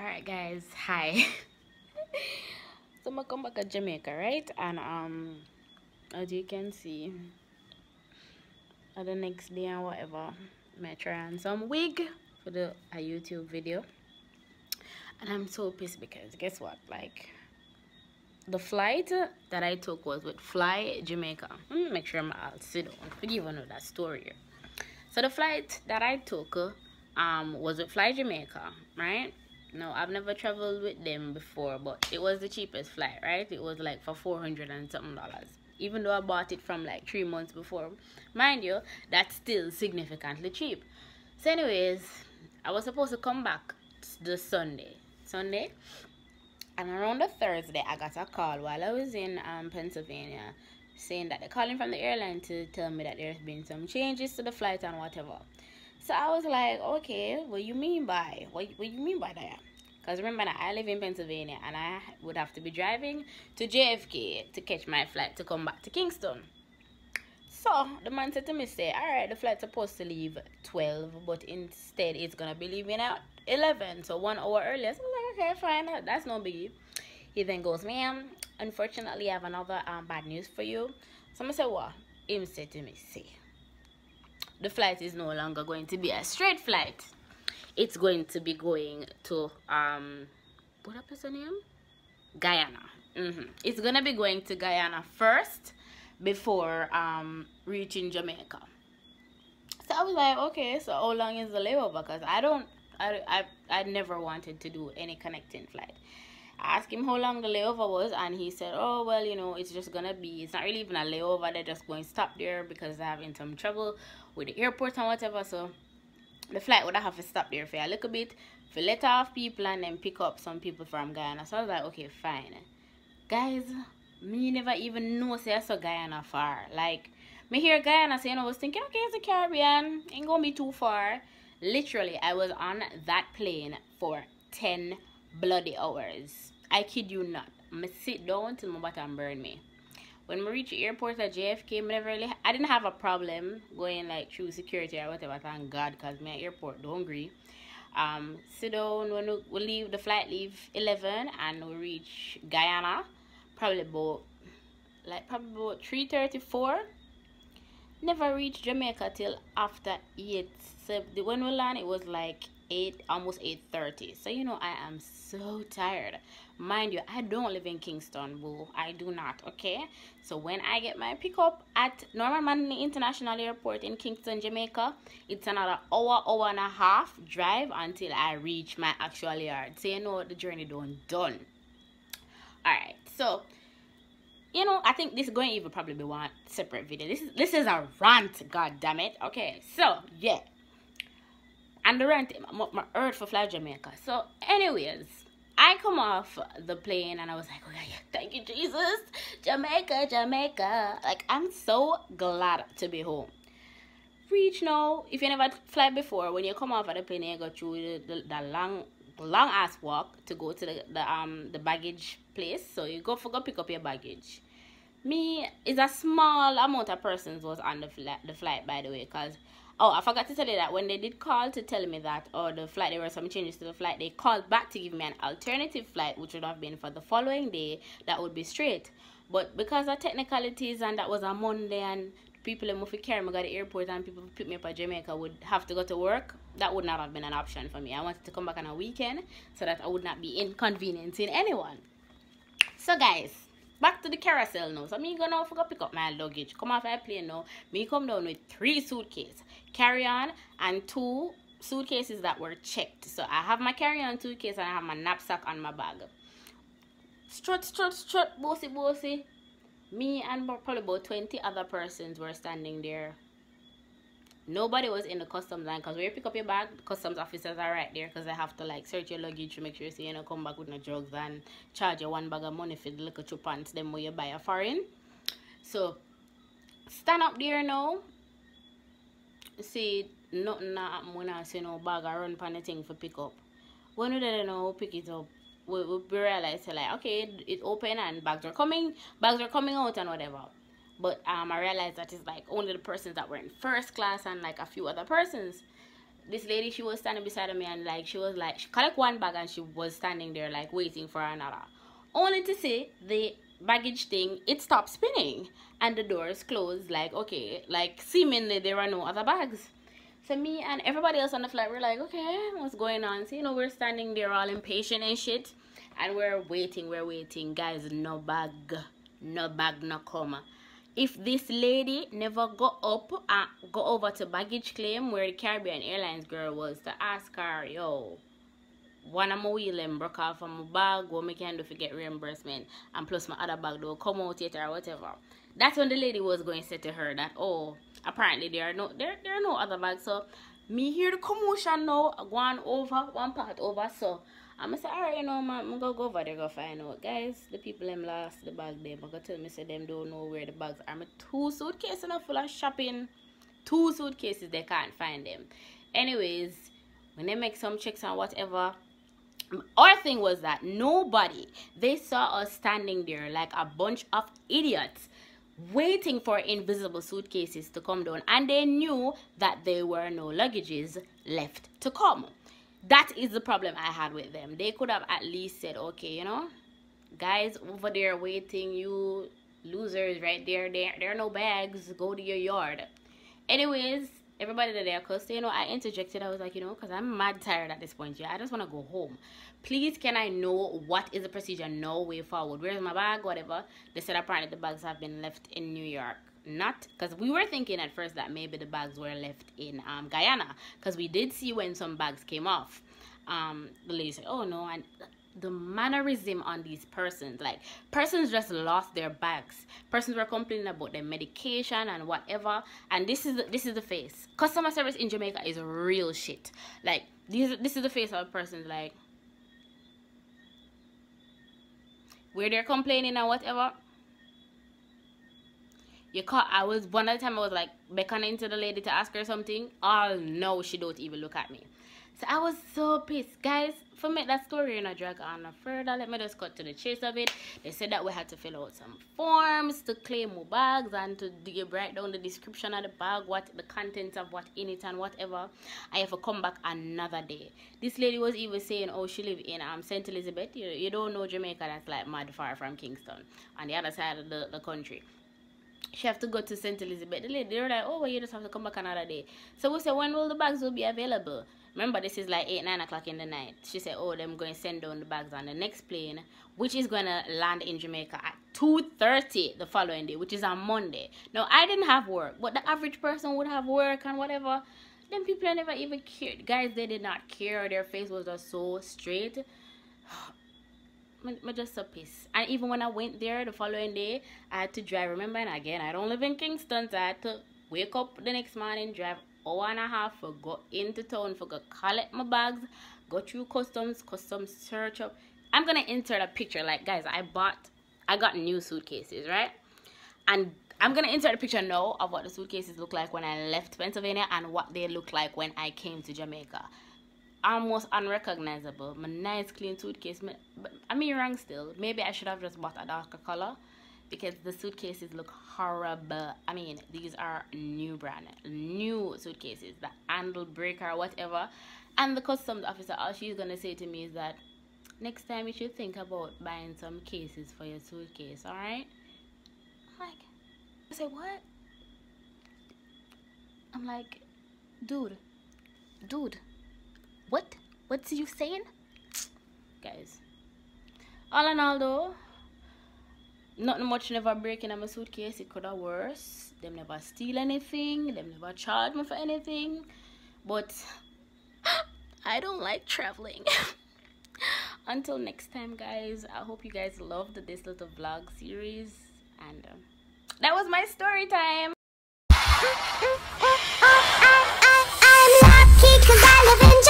Alright guys, hi. So I come back to Jamaica, right? And as you can see, the next day and whatever, I try on some wig for the a YouTube video. And I'm so pissed because guess what? Like the flight that I took was with Fly Jamaica. Let me make sure I'll sit down. Forgive me that story here. So the flight that I took was with Fly Jamaica, right? No, I've never traveled with them before, but it was the cheapest flight, right? It was like for $400 and something dollars. Even though I bought it from like 3 months before, mind you, that's still significantly cheap. So, anyways, I was supposed to come back the Sunday, and around the Thursday, I got a call while I was in Pennsylvania, saying that they're calling from the airline to tell me that there's been some changes to the flight and whatever. So I was like, okay, what you mean by that? Because remember that I live in Pennsylvania and I would have to be driving to JFK to catch my flight to come back to Kingston. So the man said to me, say, alright, the flight's supposed to leave 12, but instead it's gonna be leaving at 11, so 1 hour earlier. So I was like, okay, fine, that's no biggie. He then goes, ma'am, unfortunately I have another bad news for you. So I said, what? Him said to me, say, the flight is no longer going to be a straight flight. It's going to be going to what was the name? Guyana. It's gonna be going to Guyana first before reaching Jamaica. So I was like, okay, so how long is the layover? Because I never wanted to do any connecting flight. I asked him how long the layover was, and he said, oh, well, you know, it's just gonna be, it's not really even a layover, they're just going to stop there because they're having some trouble with the airport and whatever. So the flight would have to stop there for a little bit, for let off people and then pick up some people from Guyana. So I was like, okay, fine. Guys, me never even know say I saw Guyana far. Like, me hear Guyana, so you know, I was thinking, okay, it's the Caribbean, ain't gonna be too far. Literally, I was on that plane for 10 bloody hours. I kid you not. I sit down till my bottom burn me. When we reach the airport at JFK, I didn't have a problem going like through security or whatever, thank God, because my airport don't agree. Sit down when we leave, the flight leave 11 and we reach Guyana probably about 3:34. Never reached Jamaica till after 8. So when we land, it was like 8, almost 8:30. So you know, I am so tired. Mind you, I don't live in Kingston, boo. I do not, okay? So when I get my pickup at Norman Manley International Airport in Kingston, Jamaica, it's another hour and a half drive until I reach my actual yard. So you know, the journey done. Alright, so you know, I think this is going to even probably be one separate video. This is a rant, god damn it. Okay, so yeah. And the rant, my earth for Fly Jamaica. So anyways, I come off the plane and I was like, oh yeah, thank you Jesus, Jamaica. Like, I'm so glad to be home. Reach now, if you never fly before, when you come off of the plane, you go through the long ass walk to go to the baggage place. So you go pick up your baggage. Me is a small amount of persons was on the flight, by the way, because oh, I forgot to tell you that when they did call to tell me that, or the flight, there were some changes to the flight, they called back to give me an alternative flight, which would have been for the following day, that would be straight. But because of technicalities, and that was a Monday, and people in Mufi carry me to the airport, and people pick me up at Jamaica would have to go to work, that would not have been an option for me. I wanted to come back on a weekend, so that I would not be inconveniencing anyone. So guys, back to the carousel now. So me go now for pick up my luggage. Come off my plane now. Me come down with 3 suitcases, carry-on, and 2 suitcases that were checked. So I have my carry-on suitcase and I have my knapsack on my bag. Strut, bossy. Me and probably about 20 other persons were standing there. Nobody was in the customs line, because when you pick up your bag, the customs officers are right there, because they have to like search your luggage to make sure you don't come back with no drugs and charge you 1 bag of money for the little chup pants them where you buy a foreign. So stand up there now. See nothing not happen when I see no bag or run pan the thing for pick up. When we didn't know pick it up, we realized like, okay, it open and bags are coming out and whatever. But I realized that it's like only the persons that were in first class and like a few other persons. this lady, she was standing beside me, and like she collect one bag and she was standing there like waiting for another, only to see the baggage thing, it stopped spinning and the doors closed. Like, okay, like seemingly there are no other bags. So me and everybody else on the flight were like, okay, what's going on? So, you know, we're standing there all impatient and shit, and we're waiting, guys. No bag, no comma. If this lady never go up and go over to baggage claim where the Caribbean Airlines girl was, to ask her, yo, one of my wheel broke off from my bag, what me can do to get reimbursement, and plus my other bag will come out yet or whatever. That's when the lady was going to say to her that, oh, apparently there are no other bags. So me hear the commotion now, one part over. So I'm gonna say, alright, you know, man, I'm gonna go over there, go find out. Guys, the people them lost the bag them. I'm gonna tell me, say them don't know where the bags are. My 2 suitcases enough full of shopping. 2 suitcases, they can't find them. Anyways, when they make some checks and whatever, our thing was that nobody, they saw us standing there like a bunch of idiots waiting for invisible suitcases to come down, and they knew that there were no luggages left to come. That is the problem I had with them. They could have at least said, okay, you know, guys over there waiting, you losers right there, there are no bags, go to your yard. Anyways, everybody there, because, you know, I interjected. I was like, you know, because I'm mad tired at this point. Yeah, I just want to go home. Please, can I know what is the procedure now, way forward? Where's my bag, whatever? They said apparently the bags have been left in New York. Not, because we were thinking at first that maybe the bags were left in Guyana, because we did see when some bags came off. The lady said, oh no, and the mannerism on these persons, like persons just lost their bags. Persons were complaining about their medication and whatever, and this is the face. Customer service in Jamaica is real shit. Like this is the face of a person, like where they're complaining and whatever. You caught, I was one of the time I was like beckoning to the lady to ask her something. Oh no, she don't even look at me. So I was so pissed, guys. For me, that story you know drag on further. Let me just cut to the chase of it. They said that we had to fill out some forms to claim more bags and to write down the description of the bag, what the contents of what in it and whatever. I have to come back another day. This lady was even saying, oh, she live in St. Elizabeth. You don't know Jamaica, that's like mad far from Kingston, on the other side of the country. She have to go to St. Elizabeth. The lady, they were like, oh, well, you just have to come back another day. So we said, when will the bags will be available? Remember, this is like 8-9 o'clock in the night. She said, oh, them going to send down the bags on the next plane, which is going to land in Jamaica at 2:30 the following day, which is on Monday. Now, I didn't have work, but the average person would have work and whatever. Them people never even cared. Guys, they did not care. Their face was just so straight. I'm just so pissed. And even when I went there the following day, I had to drive. Remember, and again, I don't live in Kingston, so I had to wake up the next morning, drive hour and a half for go into town for go collect my bags, go through customs search up. I'm gonna insert a picture. Like, guys, I got new suitcases, right? And I'm gonna insert a picture now of what the suitcases look like when I left Pennsylvania and what they look like when I came to Jamaica. Almost unrecognizable. My nice clean suitcase. But I mean, wrong still. Maybe I should have just bought a darker color, because the suitcases look horrible. I mean, these are new suitcases, the handle breaker or whatever. And the customs officer, all she's gonna say to me is that next time you should think about buying some cases for your suitcase, all right? I'm like, I say, what? I'm like, dude, what's you saying? Guys, all in all though, nothing much never breaking in my suitcase. It could have worse. Them never steal anything. Them never charge me for anything. But I don't like traveling. Until next time, guys. I hope you guys loved this little vlog series. And that was my story time. I'm lucky 'cause I live in